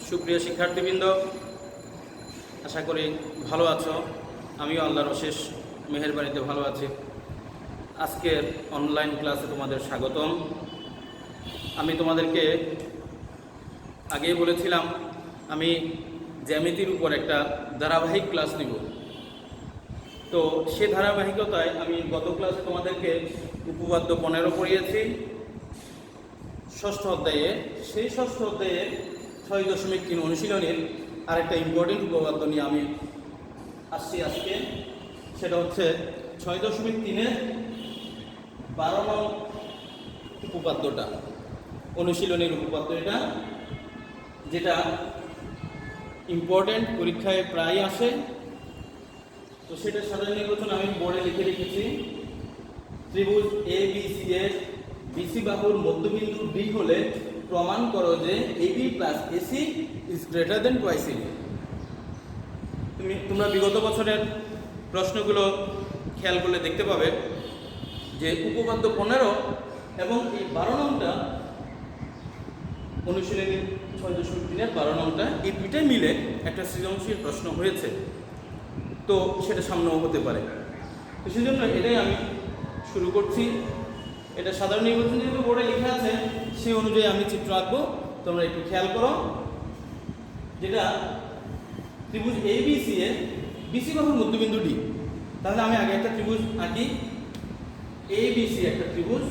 সুপ্রিয় শিক্ষার্থীবৃন্দ, আশা করি ভালো আছো। আমিও আল্লাহর অশেষ মেহেরবানিতে ভালো আছি। আজকের অনলাইন ক্লাসে তোমাদের স্বাগতম। আমি তোমাদেরকে আগেই বলেছিলাম আমি জ্যামিতির উপর একটা ধারাবাহিক ক্লাস নিব। তো সে ধারাবাহিকতায় আমি গত ক্লাসে তোমাদেরকে উপপাদ্য 15 পড়িয়েছি ষষ্ঠ অধ্যায়ে। সেই ষষ্ঠ অধ্যায়ে 6.3 অনুশীলনের আরেকটা ইম্পর্টেন্ট উপপাদ্য নিয়ে আমি আসছি আজকে। সেটা হচ্ছে 6.3-এর 12 নং উপপাদ্যটা, অনুশীলনের উপপাদ্য এটা, যেটা ইম্পর্টেন্ট, পরীক্ষায় প্রায় আসে। তো সেটা সাধারণ নির্বাচন আমি বোর্ডে লিখে রেখেছি। ত্রিভুজ এ বি সি এর বিসি বাহুর মধ্যবিন্দু ডি হলে প্রমাণ করো যে AB plus AC is greater than twice AB. তোমরা বিগত বছরের প্রশ্নগুলো খেয়াল করলে দেখতে পাবে যে উপপাদ্য 15 এবং এই 12 নংটা, অনুশীলনী 6.3-এর 12 নংটা, এই দুইটাই মিলে একটা সৃজনশীল প্রশ্ন হয়েছে। তো সেটা সামনেও হতে পারে। তো সেই জন্য এটাই আমি শুরু করছি। এটা সাধারণ নির্বাচন যেহেতু বোর্ডে লেখা আছে, সেই অনুযায়ী আমি চিত্র আঁকবো। তোমরা একটু খেয়াল করো। যেটা ত্রিভুজ এ বি সি এর বিসি বাহুর মধ্যবিন্দু ডি। তাহলে আমি আগে একটা ত্রিভুজ আঁকি। এ বি সি একটা ত্রিভুজ,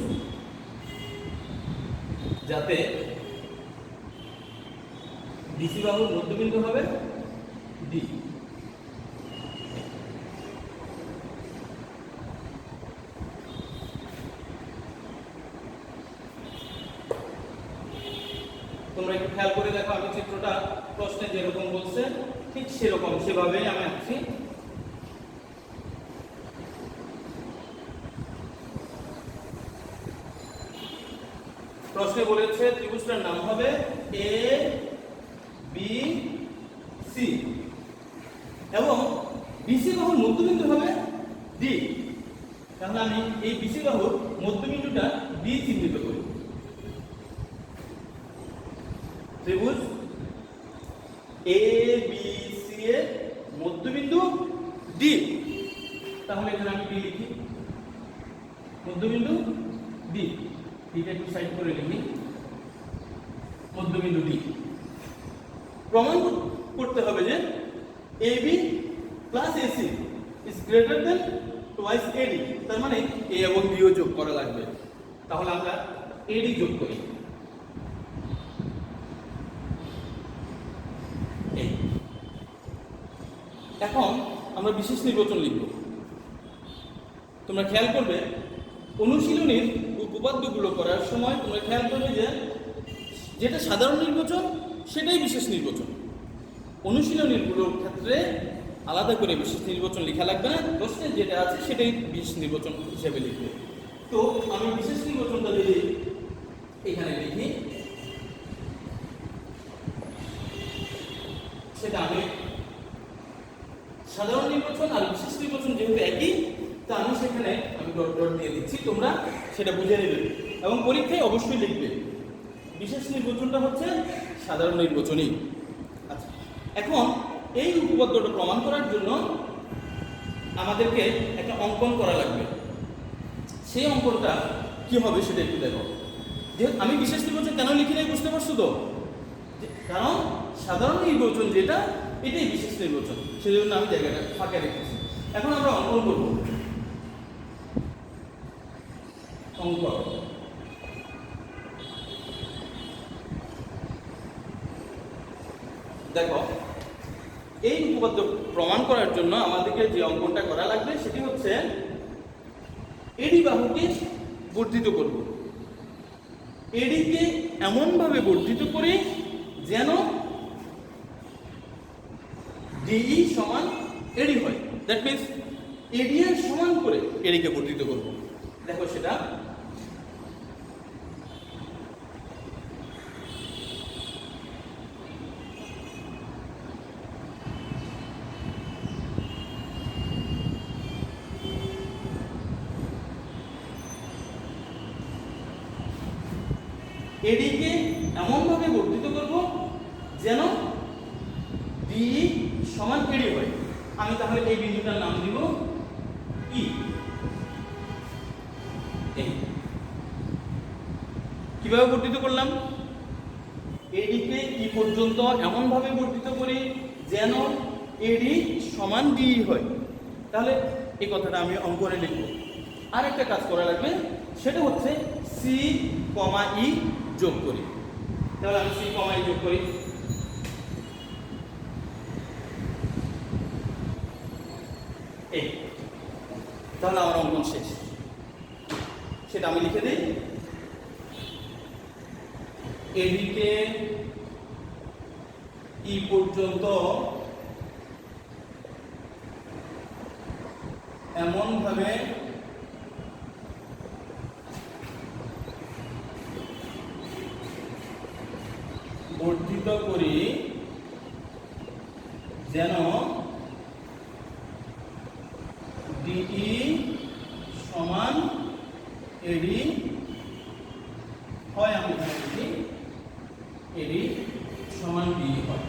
যাতে বিসি বাহুর মধ্যবিন্দু হবে ডি। তোমরা একটু খেয়াল করে দেখো, আমি চিত্রটা প্রশ্নে যেরকম বলছে ঠিক সেরকম, সেভাবেই আমি আঁকছি। প্রশ্নে বলেছে ত্রিভুজটার নাম হবে এ বি সি এবং বিসি বাহুর মধ্যবিন্দু হবে ডি। তাহলে আমি এই বিসি বাহুর মধ্যবিন্দুটা ডি চিহ্নিত করি। ত্রিভুজ এ বি সি এর মধ্যবিন্দু ডি। তাহলে এখানে আমি ডি লিখি, মধ্যবিন্দু ডি। ডিটা একটু সাইড করে লিখি, মধ্যবিন্দু ডি। প্রমাণ করতে হবে যে AB plus AC is greater than twice AD. তার মানে এ এবং ডিও যোগ করা লাগবে। তাহলে আমরা এডি যোগ করি। এখন আমরা বিশেষ নির্বাচন লিখব। তোমরা খেয়াল করবে অনুশীলনীর উপপাদ্যগুলো করার সময় তোমরা খেয়াল করবে যে যেটা সাধারণ নির্বাচন সেটাই বিশেষ নির্বাচন। অনুশীলনীগুলোর ক্ষেত্রে আলাদা করে বিশেষ নির্বাচন লেখা লাগবে না, প্রশ্নে যেটা আছে সেটাই বিশেষ নির্বাচন হিসেবে লিখবে। তো আমি বিশেষ নির্বাচনটা যদি এখানে লিখি, সেটা আমি সাধারণ নির্বাচন আর বিশেষ নির্বাচন যেহেতু একই, তা আমি সেখানে ডট ডট দিয়ে দিচ্ছি। তোমরা সেটা বুঝে নেবে এবং পরীক্ষায় অবশ্যই লিখবে। বিশেষ নির্বাচনটা হচ্ছে সাধারণ নির্বাচনই। আচ্ছা, এখন এই উপপাদ্যটা প্রমাণ করার জন্য আমাদেরকে একটা অঙ্কন করা লাগবে। সেই অঙ্কনটা কি হবে সেটা একটু দেখো। যেহেতু আমি বিশেষ নির্বাচন কেন লিখি নাই বুঝতে পারছো তো? কারণ সাধারণ নির্বাচন যেটা, এটাই বিশেষ নির্বাচন, সেই জন্য আমি জায়গাটা ফাঁকা রেখেছি। এখন আমরা অঙ্কন করব। অঙ্কন, দেখো এই উপপাদ্য প্রমাণ করার জন্য আমাদেরকে যে অঙ্কনটা করা লাগবে সেটি হচ্ছে এডি বাহুকে বর্ধিত করব। এডিকে এমনভাবে বর্ধিত করি যেন ডিই সমান এডি হয়। দ্যাট মিনস এডি এর সমান করে এডিকে বর্ধিত করব। দেখো সেটা এডিকে এমনভাবে বর্ধিত করব যেন ডি সমান এডি হয়। আমি তাহলে এই বিন্দুটার নাম দিব ই। কিভাবে বর্ধিত করলাম? এডিকে ই পর্যন্ত এমন ভাবে বর্ধিত করি যেন এডি সমান ডি হয়। তাহলে এই কথাটা আমি অঙ্কনে লিখব। আর একটা কাজ করা লাগবে, সেটা হচ্ছে সি কমা ই যোগ করি। তাহলে আমি সি কমা ই যোগ করি। এই তাহলে আমার অঙ্কন শেষ। সেটা আমি লিখে দিই। এদিকে ই পর্যন্ত এমন ভাবে বর্ধিত করি যেন ডিই সমান এডি হয়। আমি এখানে লিখি এডি সমান ডি হয়।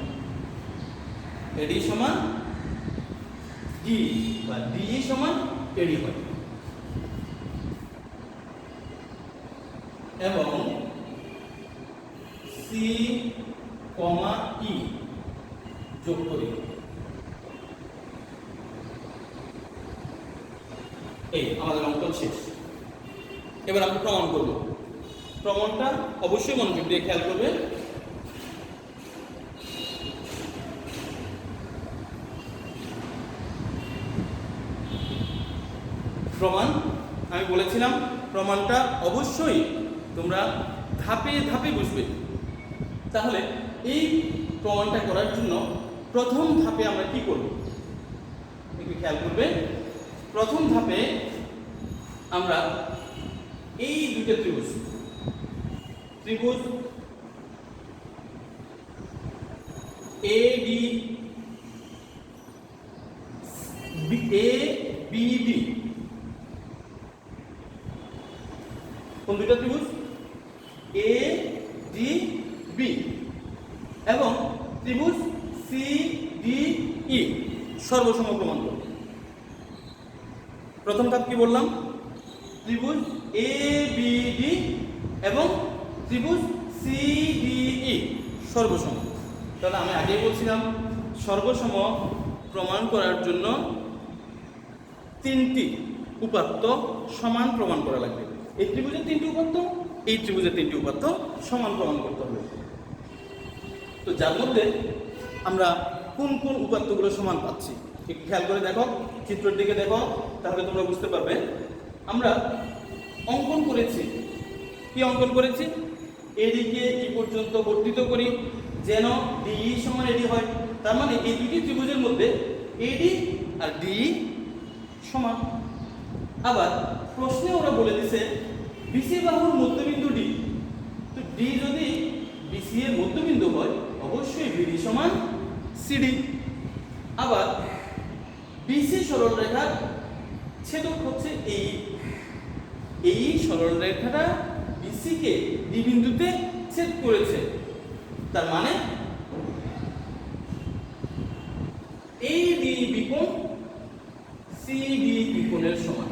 এডি সমান ডি বা ডি সমান এডি হয়। এবং সি কমা ই যোগ করি। এই আমাদের অঙ্কন শেষ। এবার আমরা প্রমাণ করব। প্রমাণটা অবশ্যই মনোযোগ দিয়ে খেয়াল করবে। প্রমাণ আমি বলেছিলাম, প্রমাণটা অবশ্যই তোমরা ধাপে ধাপে বুঝবে। তাহলে এই প্রমাণটা করার জন্য প্রথম ধাপে আমরা কি করব একটু খেয়াল করবে। প্রথম ধাপে আমরা এই দুটো ত্রিভুজ A D A B D, কোন দুটো ত্রিভুজ? এ ডি বি এবং ত্রিভুজ সি ডি ই সর্বসম প্রমাণ করব। প্রথম ধাপ কি বললাম? ত্রিভুজ এ বি ডি এবং ত্রিভুজ সি ডি ই সর্বসম। তাহলে আমি আগেই বলছিলাম সর্বসম প্রমাণ করার জন্য তিনটি উপাত্ত সমান প্রমাণ করা লাগবে। এই ত্রিভুজের তিনটি উপাত্ত, এই ত্রিভুজের তিনটি উপাত্ত সমান প্রমাণ করতে হবে। তো যার মধ্যে আমরা কোন কোন উপাত্তগুলো সমান পাচ্ছি একটু খেয়াল করে দেখো, চিত্রের দিকে দেখো, তাহলে তোমরা বুঝতে পারবে। আমরা অঙ্কন করেছি, কি অঙ্কন করেছি? এদিকে ই পর্যন্ত বর্ধিত করি যেন ডিই সমান এডি হয়। তার মানে এই দুটি ত্রিভুজের মধ্যে এডি আর ডিই সমান। আবার প্রশ্নে ওরা বলে দিছে বিসি বাহুর মধ্যবিন্দু ডি। তো ডি যদি বিসি এর মধ্যবিন্দু হয় অবশ্যই বিডি সমান সিডি। আবার বিসি সরলরেখার ছেদক হচ্ছে এই, এই সরলরেখাটা বিসি কে ডি বিন্দুতে ছেদ করেছে। তার মানে এই ডি বিকোণ সিডি বিকোণের সমান।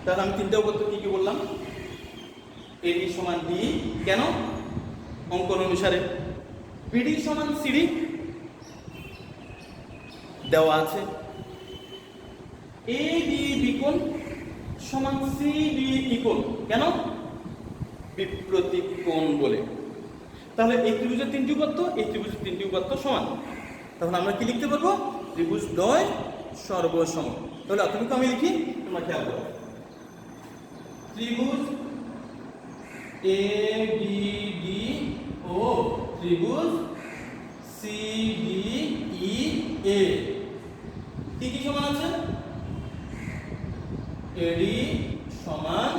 তাহলে আমি তিনটা উপাত্ত কি কি বললাম? এডি সমান ডি, কেন? অঙ্কন অনুসারে। বিডি সমান সিডি দেওয়া আছে। এডি বিকোণ সমান সিডি বিকোণ, কেন? বিপ্রতীক কোণ বলে। তাহলে এই ত্রিভুজের তিনটি উপাত্ত, এই ত্রিভুজের তিনটি উপাত্ত সমান। তাহলে আমরা কি লিখতে পারবো? ত্রিভুজ দ্বয় সর্বসম। তাহলে এতটুকু আমি লিখি, তোমরা খেয়াল করো। ত্রিভুজ এ বি ডি ও ত্রিভুজ সি ডি ই এ কি কি সমান আছে? এডি সমান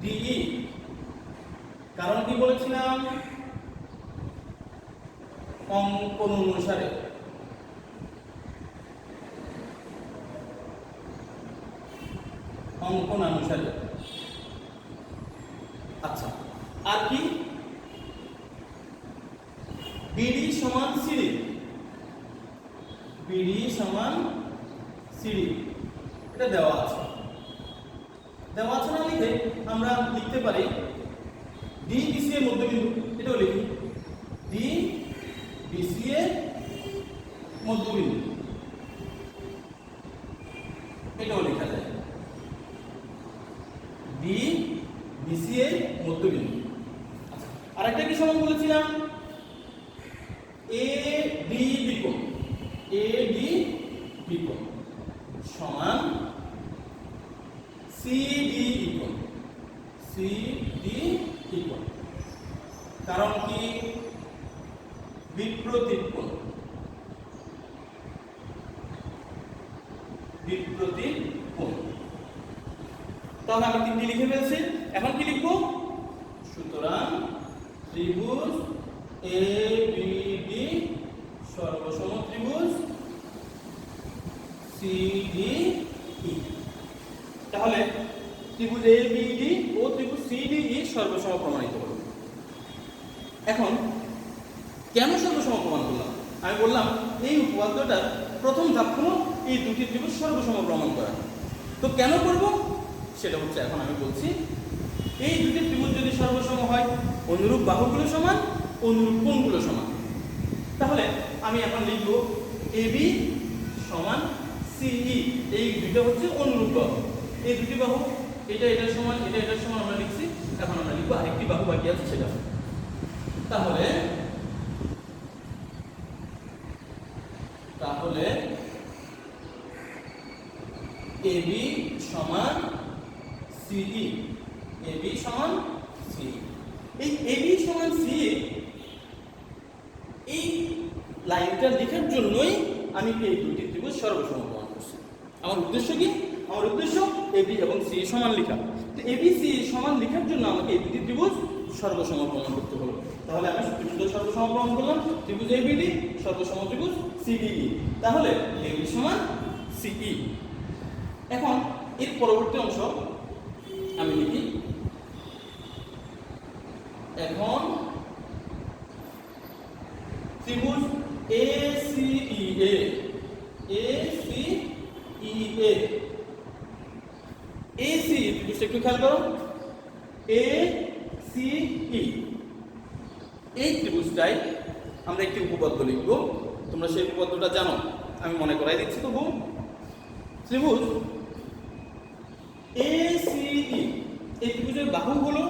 ডিই। কারণ কি বলেছিলাম? অঙ্কন অনুসারে। অঙ্কন অনুসারে। আচ্ছা, আর কি? বিডি সমান সিডি, বিডি সমান সিডি, এটা দেওয়া আছে। দেওয়া আছে না লিখে আমরা লিখতে পারি ডি বিসি এর মধ্যবিন্দু, এটাও লিখি ডি বিসি এর মধ্যবিন্দু, এটাও লেখা যায় ডি বিসি এর মধ্যবিন্দু। আচ্ছা, আরেকটা কি সমান বলেছিলাম? এ ডি বিকোণ, এ ডি বিকোণ সমান সিডি বিকোণ, সিডি বিকোণ। কারণ কি? বিপ্রতীপ কোণ, বিপ্রতীপ কোণ। তাহলে আমি তিনটি লিখে ফেলছি, এখন কি লিখবো? সুতরাং ত্রিভুজ এ বি ডি সর্বসম ত্রিভুজ সিডি ই। তাহলে ত্রিভুজ এ বি ডি ও ত্রিভুজ সিডি ই সর্বসম প্রমাণিত হলো। এখন কেন সর্বসম প্রমাণ করলাম? আমি বললাম এই উপপাদ্যটার প্রথম ধাপ হলো এই দুটি ত্রিভুজ সর্বসম প্রমাণ করা। তো কেন করব সেটা হচ্ছে এখন আমি বলছি। এই দুটি ত্রিভুজ যদি সর্বসম হয়, অনুরূপ বাহুগুলো সমান, অনুরূপ কোণগুলো সমান, তাহলে আমি এখন লিখব এবি সমান সিই। এই দুটো হচ্ছে অনুরূপ বাহু। এই দুটি বাহু, এটা এটার সমান, এটা এটার সমান আমরা লিখছি। এখন আমরা লিখব আরেকটি বাহু বাকি আছে সেটা। তাহলে তাহলে এবি সমান সিই, এবি সমান সিই। এই এবি সমান সিই এই লাইনটা লেখার জন্যই আমি এই দুটি ত্রিভুজ সর্বসম প্রমাণ করছি। আমার উদ্দেশ্য কি? আমার উদ্দেশ্য এবি এবং সি সমান লেখা। তো এবি সি সমান লেখার জন্য আমাকে এই দুটি ত্রিভুজ সর্বসম প্রমাণ করতে হলো। তাহলে আমি ত্রিভুজ সর্বসম প্রমাণ করলাম, ত্রিভুজ এবিডি সর্বসম ত্রিভুজ সিডিই। তাহলে এবি সমান সিই। এখন এর পরবর্তী অংশ আমি লিখি। এখন ত্রিভুজ এসিইএ, এসিইএ, এসি ত্রিভুজটা একটু খেয়াল করো, এসিই। এই ত্রিভুজটাই আমরা একটি উপপাদ্য লিখব। তোমরা সেই উপপাদ্যটা জানো, আমি মনে করাই দিচ্ছি। তবু ত্রিভুজ এসিই, এই ত্রিভুজের বাহু হলো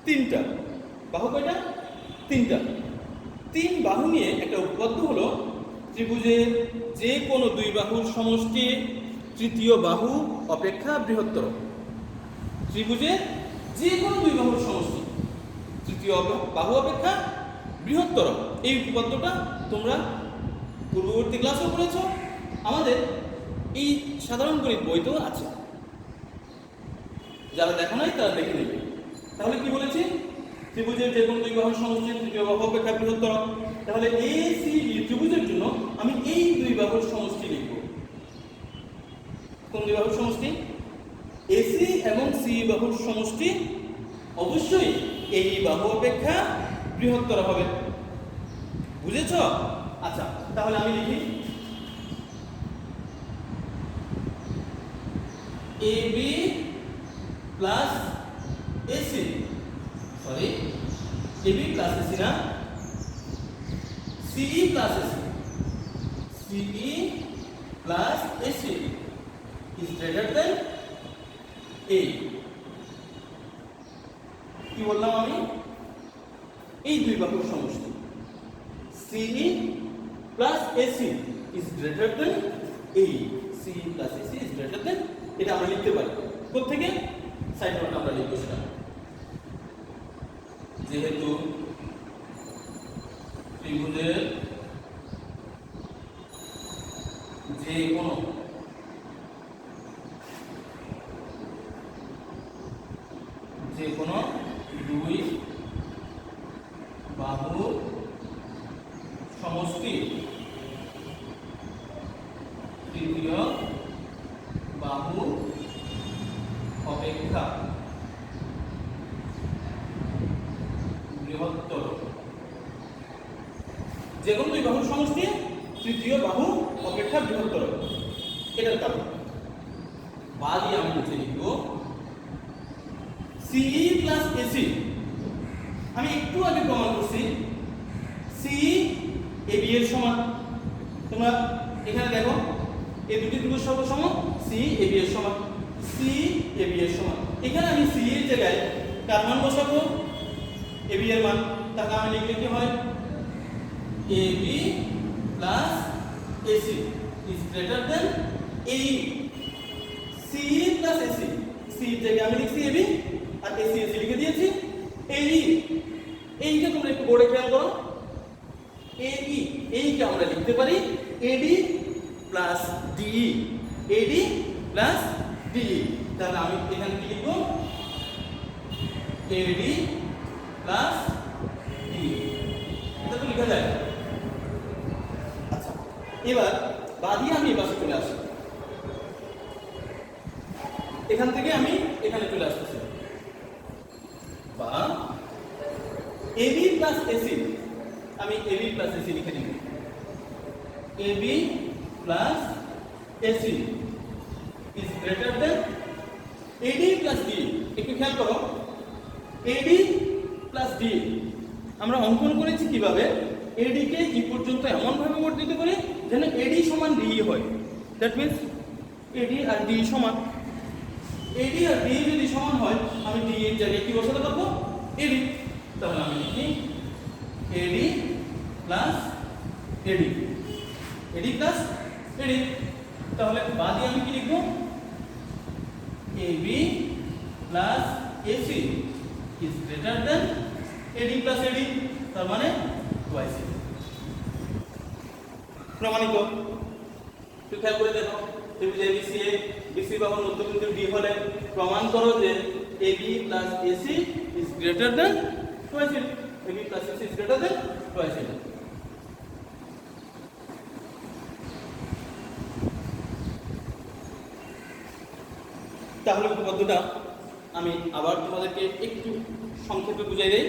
তিনটা। বাহু কয়টা? তিনটা। তিন বাহু নিয়ে একটা উপপাদ্য হলো ত্রিভুজের যে কোনো দুই বাহুর সমষ্টি তৃতীয় বাহু অপেক্ষা বৃহত্তর। ত্রিভুজের যে কোনো দুই বাহুর সমষ্টি তৃতীয় বাহু অপেক্ষা বৃহত্তর। এই উপপাদ্যটা তোমরা পূর্ববর্তী ক্লাসেও পড়েছ, আমাদের এই সাধারণ গণিত বইতেও আছে। যারা দেখো নাই তারা দেখে নেবে। তাহলে কি বলেছি? ত্রিভুজের যে কোনো দুই বাহুর সমষ্টি তৃতীয় বাহু অপেক্ষা বৃহত্তর। তাহলে এসিই ত্রিভুজের জন্য আমি এই দুই বাহুর সমষ্টি লিখব। কোন দুই বাহুর সমষ্টি? এসি এবং সি বাহুর সমষ্টি অবশ্যই এই বাহু অপেক্ষা বৃহত্তর হবে। বুঝেছ? আচ্ছা, তাহলে আমি লিখি AB plus AC, sorry AB plus AC না, CE plus AC, CE plus AC is greater than A. কি বললাম আমি? এই দুই বাহুর সমষ্টি CE plus AC is greater than A. CE plus AC is greater than, এটা আমরা লিখতে পারি। কোত্থেকে? সাইড নোটে আমরা লিখবো সেটা। যেহেতু ত্রিভুজের যে কোনো দুই বাহু সমষ্টি তৃতীয় বাহু অপেক্ষা বৃহত্তর। যে কোনো দুই বাহুর সমষ্টি তৃতীয় বাহু অপেক্ষা বৃহত্তর, এটার কারণ। বা দিয়ে আমি লিখে লিখব সিই প্লাস এসি। আমি একটু আগে প্রমাণ করছি সি এ বি এর সমান। তোমরা এখানে দেখো এই দুটি ত্রিভুজ সম, সি এ বি এর সমান, সি এ বি এর সমান। এখানে আমি সি এর জায়গায় কার মান বসাবো? এ বি এর মান। তাহলে আমি লিখলে কি হয়? A B plus AC is greater than এই সি প্লাস এসি। সি এর জায়গায় আমি লিখছি এবি আর এসি এসি লিখে দিয়েছি। এইটা তোমরা একটু বোর্ডে খেয়াল করো। এইকে আমরা লিখতে পারি AD plus DE, AD plus DE. তাহলে আমি এখানে কি লিখব? AD plus DE. এটা তো লেখা যায়। আচ্ছা, এবার বাদিয়ে আমি এই পাশে চলে আসি। এখান থেকে আমি এখানে চলে আসতেছি। বা এবি প্লাস এসি, আমি এবি প্লাস এসি লিখে নিব। AB plus AC is greater than AD plus D. একটু খেয়াল করো, এডি প্লাস ডি আমরা অঙ্কন করেছি কিভাবে? এডি কে ই পর্যন্ত এমন ভাবে বর্ধিত করি যেন এডি সমান ডি হয়। দ্যাট মিন্স এডি আর ডি সমান। এডি আর ডি যদি সমান হয়, আমি ডি এর জায়গায় কি বসাতে পারবো? এডি। তাহলে আমি লিখি এডি প্লাস এডি, এডি প্লাস এডি। তাহলে বাদে আমি কি লিখবো? AB plus AC is greater than AD plus AD, তার মানে টুয়াইস এডি। প্রমাণিত। একটু খেয়াল করে দেখো, ত্রিভুজ এবিসি এ বিসি বাহুর মধ্যবিন্দু ডি হলে প্রমাণ করো যে AB plus AC is greater than twice AD. AB plus AC is greater than twice AD. তাহলে উপপাদ্যটা আমি আবার তোমাদেরকে একটু সংক্ষেপে বুঝিয়ে দেই।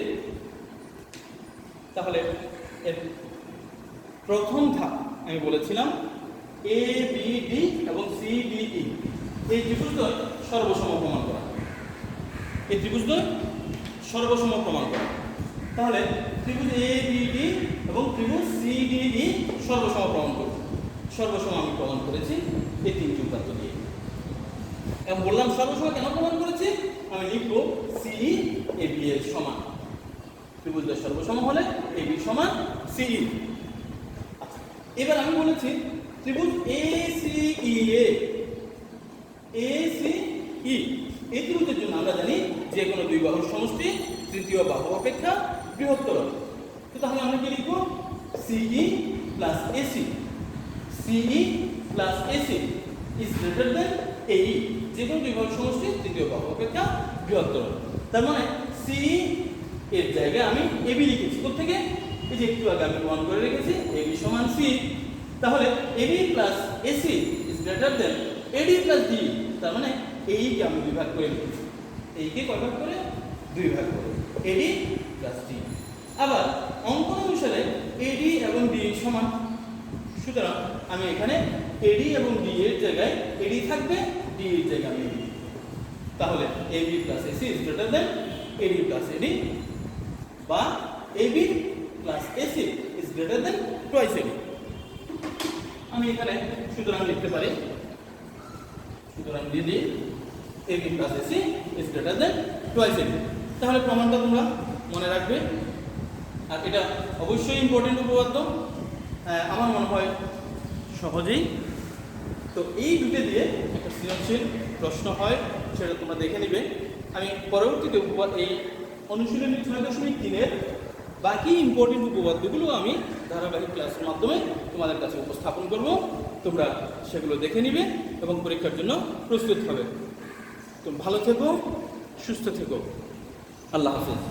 তাহলে এর প্রথম ধাপ আমি বলেছিলাম এ বি ডি এবং সি ডি ই এই ত্রিভুজদ্বয় সর্বসম প্রমাণ করা। এই ত্রিভুজদ্বয় সর্বসম প্রমাণ করা। তাহলে ত্রিভুজ এ বি ডি এবং ত্রিভুজ সি ডি ই সর্বসম প্রমাণ করব। সর্বসম আমি প্রমাণ করেছি এই তিনটি উপাত্ত দিয়ে। এবং বললাম সর্বসম কেন প্রমাণ করেছি? আমি লিখব সি এ বি এর সমান। ত্রিভুজদ্বয় সর্বসম হলে এ বি সমান সি ই। আচ্ছা, এবার আমি বলেছি ত্রিভুজ এ সি ই এই ত্রিভুজের জন্য আমরা জানি যে কোনো দুই বাহুর সমষ্টি তৃতীয় বাহু অপেক্ষা বৃহত্তর। তো তাহলে আমরা কি লিখব? সিই plus AC, CE plus AC is greater than এই যে কোনো দুই বাহুর সমষ্টি তৃতীয় বাহু অপেক্ষা বৃহত্তর। তার মানে সি এর জায়গায় আমি এবি লিখেছি। কোত্থেকে? এই যে একটু আগে আমি প্রমাণ করে রেখেছি এবি সমান সি। তাহলে AB plus AC is greater than AD plus D. তার মানে এইকে আমি দুই ভাগ করে লিখেছি। এইকে কয় ভাগ করে? দুই ভাগ করে, এডি প্লাস ডি। আবার অঙ্কন অনুসারে এডি এবং ডি সমান, সুতরাং আমি এখানে এডি এবং ডি এর জায়গায় এডি থাকবে, ডি এর জায়গায় আমি এডি। তাহলে AB plus AC is greater than AD plus AD, বা AB plus AC is greater than twice AD. আমি এখানে সুতরাং লিখতে পারি, সুতরাং দিদি AB plus AC is greater than twice AD. তাহলে প্রমাণটা তোমরা মনে রাখবে। আর এটা অবশ্যই ইম্পর্টেন্ট উপপাদ্য, আমার মনে হয় সহজেই। তো এই দুটো দিয়ে একটা সৃজনশীল প্রশ্ন হয়, সেটা তোমরা দেখে নিবে। আমি পরবর্তীতে এই অনুশীলনী 6.3-এর বাকি ইম্পর্টেন্ট উপপাদ্যগুলো আমি ধারাবাহিক ক্লাসের মাধ্যমে তোমাদের কাছে উপস্থাপন করব। তোমরা সেগুলো দেখে নিবে এবং পরীক্ষার জন্য প্রস্তুত হবে। তো ভালো থেকো, সুস্থ থেকো। আল্লাহ হাফেজ।